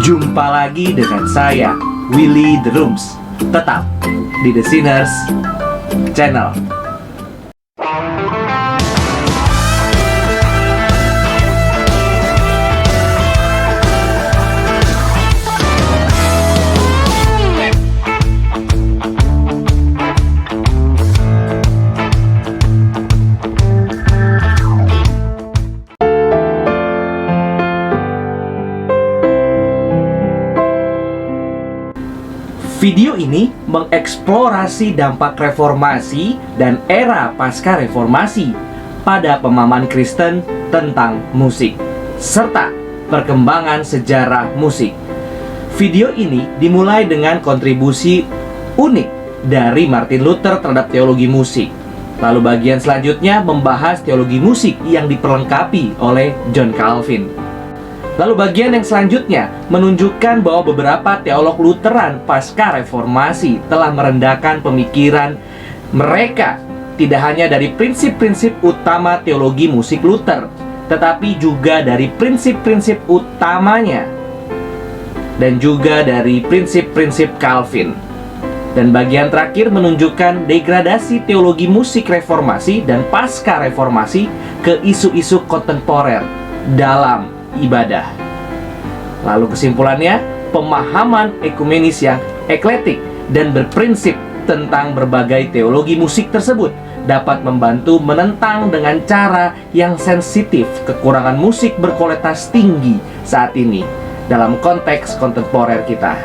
Jumpa lagi dengan saya, Willy The Rooms. Tetap di The Sinners Channel. Video ini mengeksplorasi dampak reformasi dan era pasca reformasi pada pemahaman Kristen tentang musik, serta perkembangan sejarah musik. Video ini dimulai dengan kontribusi unik dari Martin Luther terhadap teologi musik. Lalu bagian selanjutnya membahas teologi musik yang diperlengkapi oleh John Calvin. Lalu bagian yang selanjutnya menunjukkan bahwa beberapa teolog Lutheran pasca reformasi telah merendahkan pemikiran mereka tidak hanya dari prinsip-prinsip utama teologi musik Luther, tetapi juga dari prinsip-prinsip utamanya dan juga dari prinsip-prinsip Calvin. Dan bagian terakhir menunjukkan degradasi teologi musik reformasi dan pasca reformasi ke isu-isu kontemporer dalam ibadah. Lalu kesimpulannya, pemahaman ekumenis yang eklektik dan berprinsip tentang berbagai teologi musik tersebut dapat membantu menentang dengan cara yang sensitif kekurangan musik berkualitas tinggi saat ini dalam konteks kontemporer kita.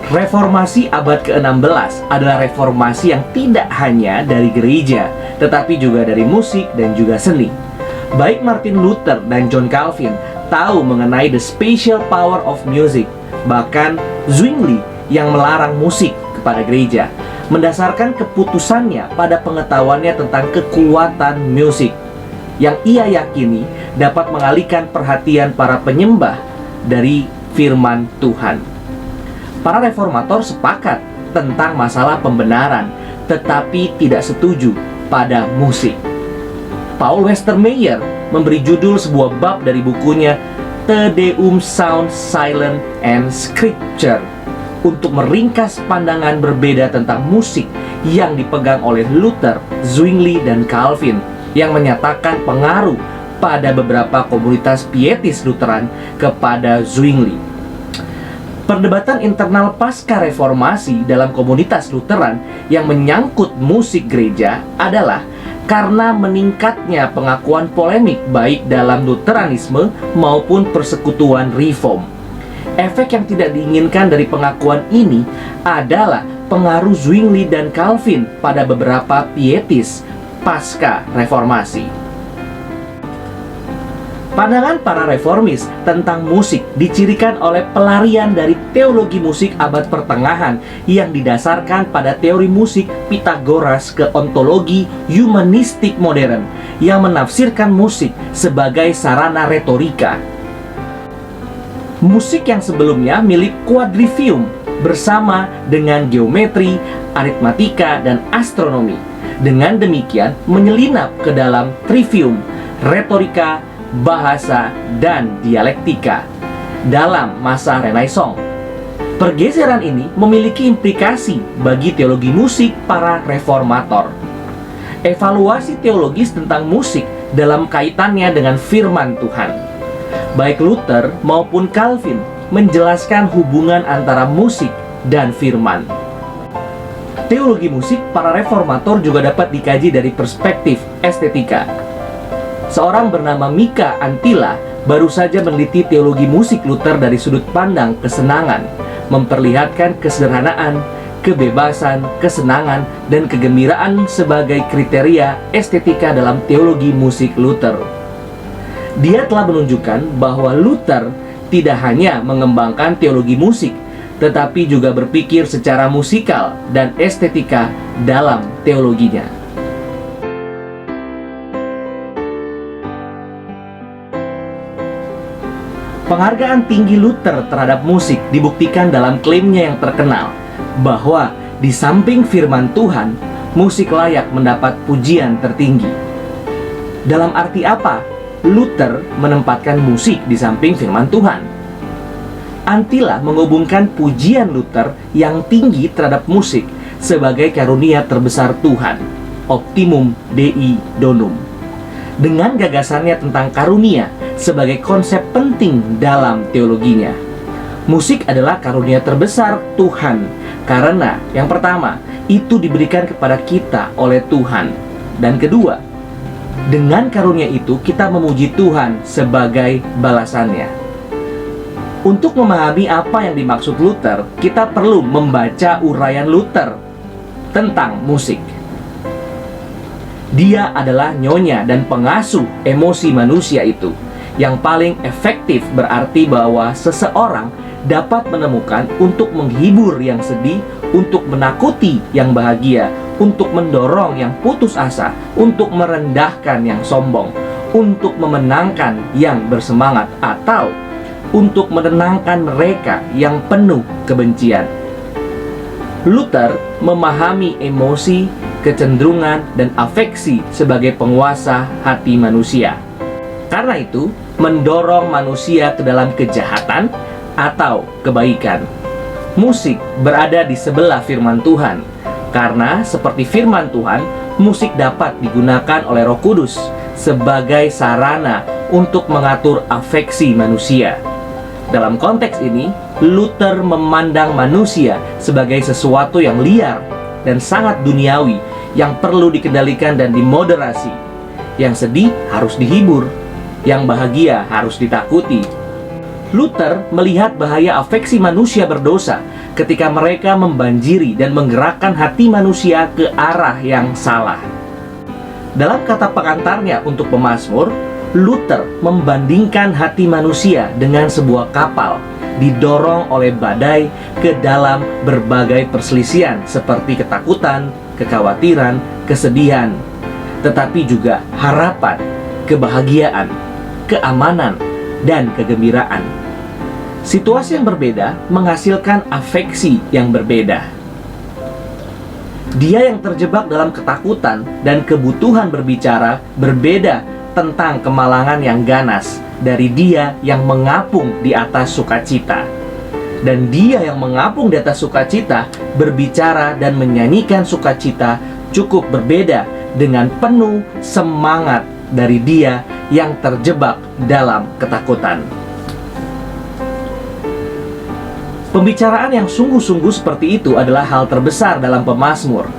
Reformasi abad ke-16 adalah reformasi yang tidak hanya dari gereja, tetapi juga dari musik dan juga seni. Baik Martin Luther dan John Calvin tahu mengenai the spatial power of music. Bahkan Zwingli yang melarang musik kepada gereja mendasarkan keputusannya pada pengetahuannya tentang kekuatan musik yang ia yakini dapat mengalihkan perhatian para penyembah dari firman Tuhan. Para reformator sepakat tentang masalah pembenaran, tetapi tidak setuju pada musik. Paul Westermeyer memberi judul sebuah bab dari bukunya Te Deum Sound, Silence, and Scripture untuk meringkas pandangan berbeda tentang musik yang dipegang oleh Luther, Zwingli, dan Calvin yang menyatakan pengaruh pada beberapa komunitas pietis Lutheran kepada Zwingli. Perdebatan internal pasca reformasi dalam komunitas Lutheran yang menyangkut musik gereja adalah karena meningkatnya pengakuan polemik baik dalam Lutheranisme maupun persekutuan Reform. Efek yang tidak diinginkan dari pengakuan ini adalah pengaruh Zwingli dan Calvin pada beberapa pietis pasca reformasi. Pandangan para reformis tentang musik dicirikan oleh pelarian dari teologi musik abad pertengahan yang didasarkan pada teori musik Pitagoras ke ontologi humanistik modern yang menafsirkan musik sebagai sarana retorika. Musik yang sebelumnya milik quadrivium bersama dengan geometri, aritmatika, dan astronomi. Dengan demikian menyelinap ke dalam trivium, retorika, bahasa, dan dialektika dalam masa Renaissance. Pergeseran ini memiliki implikasi bagi teologi musik para reformator. Evaluasi teologis tentang musik dalam kaitannya dengan firman Tuhan. Baik Luther maupun Calvin menjelaskan hubungan antara musik dan firman. Teologi musik para reformator juga dapat dikaji dari perspektif estetika. Seorang bernama Mika Antila baru saja meneliti teologi musik Luther dari sudut pandang kesenangan, memperlihatkan kesederhanaan, kebebasan, kesenangan, dan kegembiraan sebagai kriteria estetika dalam teologi musik Luther. Dia telah menunjukkan bahwa Luther tidak hanya mengembangkan teologi musik, tetapi juga berpikir secara musikal dan estetika dalam teologinya. Penghargaan tinggi Luther terhadap musik dibuktikan dalam klaimnya yang terkenal bahwa di samping firman Tuhan, musik layak mendapat pujian tertinggi. Dalam arti apa Luther menempatkan musik di samping firman Tuhan? Antilla menghubungkan pujian Luther yang tinggi terhadap musik sebagai karunia terbesar Tuhan, Optimum Dei Donum, dengan gagasannya tentang karunia sebagai konsep penting dalam teologinya. Musik adalah karunia terbesar Tuhan karena yang pertama, itu diberikan kepada kita oleh Tuhan. Dan kedua, dengan karunia itu kita memuji Tuhan sebagai balasannya. Untuk memahami apa yang dimaksud Luther, kita perlu membaca uraian Luther tentang musik. Dia adalah nyonya dan pengasuh emosi manusia itu. Yang paling efektif berarti bahwa seseorang dapat menemukan untuk menghibur yang sedih, untuk menakuti yang bahagia, untuk mendorong yang putus asa, untuk merendahkan yang sombong, untuk memenangkan yang bersemangat, atau untuk menenangkan mereka yang penuh kebencian. Luther memahami emosi, kecenderungan, dan afeksi sebagai penguasa hati manusia. Karena itu, mendorong manusia ke dalam kejahatan atau kebaikan. Musik berada di sebelah firman Tuhan, karena seperti firman Tuhan, musik dapat digunakan oleh Roh Kudus sebagai sarana untuk mengatur afeksi manusia. Dalam konteks ini, Luther memandang manusia sebagai sesuatu yang liar dan sangat duniawi yang perlu dikendalikan dan dimoderasi. Yang sedih harus dihibur, yang bahagia harus ditakuti. Luther melihat bahaya afeksi manusia berdosa ketika mereka membanjiri dan menggerakkan hati manusia ke arah yang salah. Dalam kata pengantarnya untuk pemazmur, Luther membandingkan hati manusia dengan sebuah kapal didorong oleh badai ke dalam berbagai perselisihan seperti ketakutan, kekhawatiran, kesedihan, tetapi juga harapan, kebahagiaan, keamanan, dan kegembiraan. Situasi yang berbeda menghasilkan afeksi yang berbeda. Dia yang terjebak dalam ketakutan dan kebutuhan berbicara berbeda tentang kemalangan yang ganas dari dia yang mengapung di atas sukacita. Dan dia yang mengapung di atas sukacita berbicara dan menyanyikan sukacita cukup berbeda dengan penuh semangat dari dia yang terjebak dalam ketakutan. Pembicaraan yang sungguh-sungguh seperti itu adalah hal terbesar dalam pemazmur,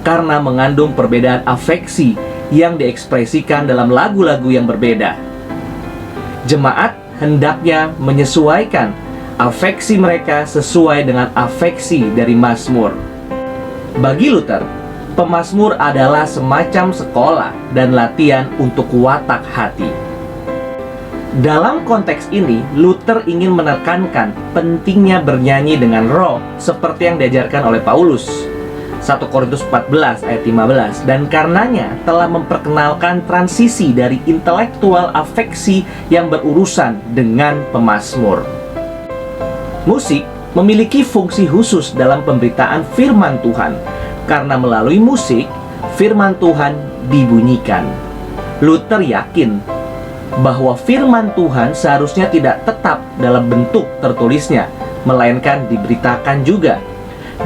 karena mengandung perbedaan afeksi yang diekspresikan dalam lagu-lagu yang berbeda. Jemaat hendaknya menyesuaikan afeksi mereka sesuai dengan afeksi dari mazmur. Bagi Luther, pemazmur adalah semacam sekolah dan latihan untuk watak hati. Dalam konteks ini, Luther ingin menekankan pentingnya bernyanyi dengan roh seperti yang diajarkan oleh Paulus 1 Korintus 14 ayat 15, dan karenanya telah memperkenalkan transisi dari intelektual afeksi yang berurusan dengan pemazmur. Musik memiliki fungsi khusus dalam pemberitaan firman Tuhan, karena melalui musik, firman Tuhan dibunyikan. Luther yakin bahwa firman Tuhan seharusnya tidak tetap dalam bentuk tertulisnya, melainkan diberitakan juga.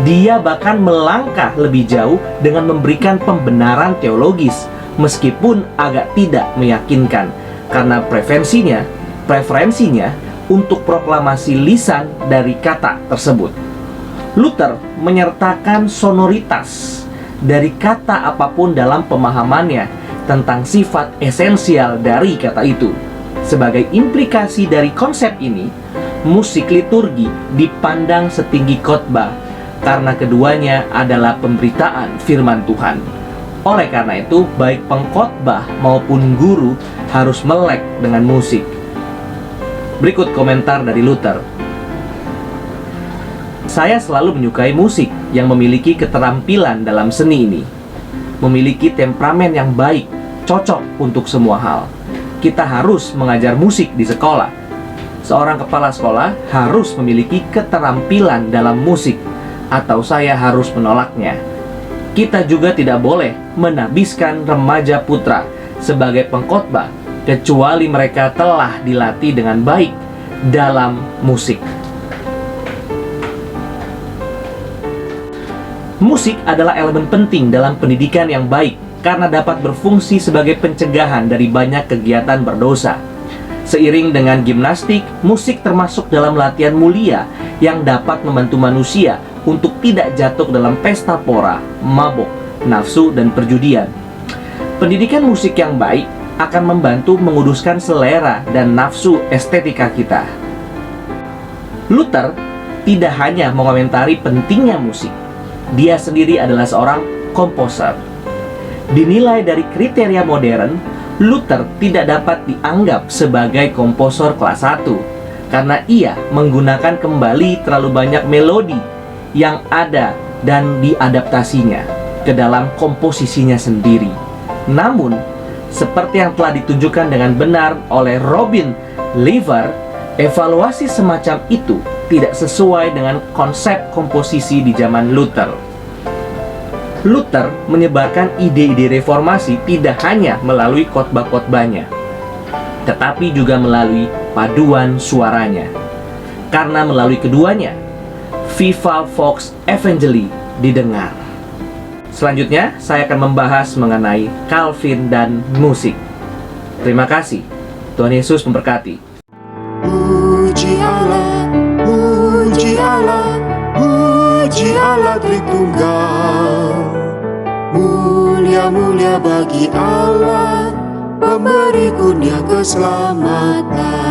Dia bahkan melangkah lebih jauh dengan memberikan pembenaran teologis, meskipun agak tidak meyakinkan, karena preferensinya untuk proklamasi lisan dari kata tersebut. Luther menyertakan sonoritas dari kata apapun dalam pemahamannya tentang sifat esensial dari kata itu. Sebagai implikasi dari konsep ini, musik liturgi dipandang setinggi khotbah karena keduanya adalah pemberitaan firman Tuhan. Oleh karena itu, baik pengkhotbah maupun guru harus melek dengan musik. Berikut komentar dari Luther. Saya selalu menyukai musik yang memiliki keterampilan dalam seni ini. Memiliki temperamen yang baik, cocok untuk semua hal. Kita harus mengajar musik di sekolah. Seorang kepala sekolah harus memiliki keterampilan dalam musik, atau saya harus menolaknya. Kita juga tidak boleh menabiskan remaja putra sebagai pengkhotbah kecuali mereka telah dilatih dengan baik dalam musik. Musik adalah elemen penting dalam pendidikan yang baik karena dapat berfungsi sebagai pencegahan dari banyak kegiatan berdosa. Seiring dengan gimnastik, musik termasuk dalam latihan mulia yang dapat membantu manusia untuk tidak jatuh dalam pesta pora, mabuk, nafsu, dan perjudian. Pendidikan musik yang baik akan membantu menguduskan selera dan nafsu estetika kita. Luther tidak hanya mengomentari pentingnya musik, dia sendiri adalah seorang komposer. Dinilai dari kriteria modern, Luther tidak dapat dianggap sebagai komposer kelas 1 karena ia menggunakan kembali terlalu banyak melodi yang ada dan diadaptasinya ke dalam komposisinya sendiri. Namun, seperti yang telah ditunjukkan dengan benar oleh Robin Lever, evaluasi semacam itu tidak sesuai dengan konsep komposisi di zaman Luther. Luther menyebarkan ide-ide reformasi tidak hanya melalui khotbah-khotbahnya, tetapi juga melalui paduan suaranya. Karena melalui keduanya, Viva Vox Evangelii didengar. Selanjutnya, saya akan membahas mengenai Calvin dan musik. Terima kasih. Tuhan Yesus memberkati. Puji Allah, puji Allah, puji Allah Tritunggal. Mulia-mulia bagi Allah, pemberi kurnia keselamatan.